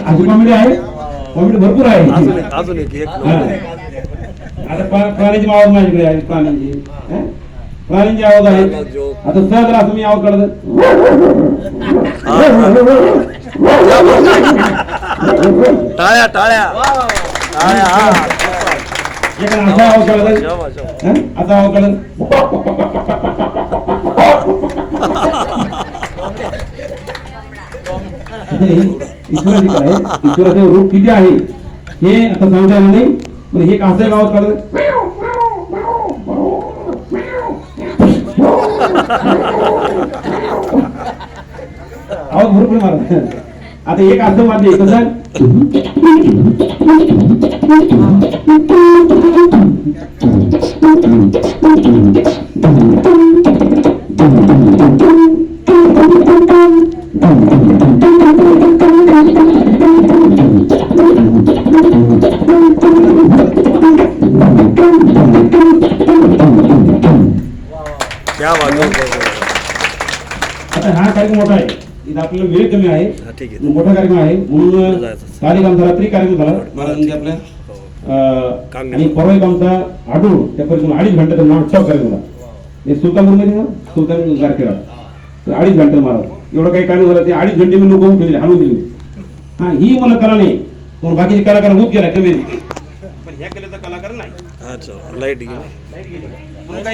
अशी कॉमेडी आहे, कॉमेडी भरपूर आहे. अजून एक आता प्राण्यांची आवाज माझ्याकडे आहे. प्राण्यांची आवाज आहे. आता सहज राहा तुम्ही आवाज काढत टाळ्या टाळ्या टाळ्या. असा आवाज काढत, असा आवाज काढत. ईश्वराचं रूप किती आहे हे आता सांगता येणार नाही, पण हे असं एक आवाज काढत. आवाज भरपूर मारत. आता एक असं वाद्य कसं क्या बात आहे. आता हा कार्यक्रम मोठा आहे, इथं आपल्याला वेळ कमी आहे, ठीक आहे. मोठा कार्यक्रम आहे म्हणून कार्यक्रम झाला तरी कार्यक्रम झाला महाराजांचे आपल्या. आणि परवा एक आमचा आडूळ त्या परिसर 2.5 घंट्याचा नॉनस्टॉप कार्यक्रम झाला. हे सुलतानपूरमध्ये ना सुलतान गारखेडा 2.5 घंटे महाराज एवढं काही कार्यक्रम झाला. ते 2.5 घंटे मी लोक उठले हलवून दिले. हा ही मला कला नाही, पण बाकीचे कलाकार होत गेला कमी, पण ह्या कलेचा कलाकार नाही. अच्छा लाईट गेली.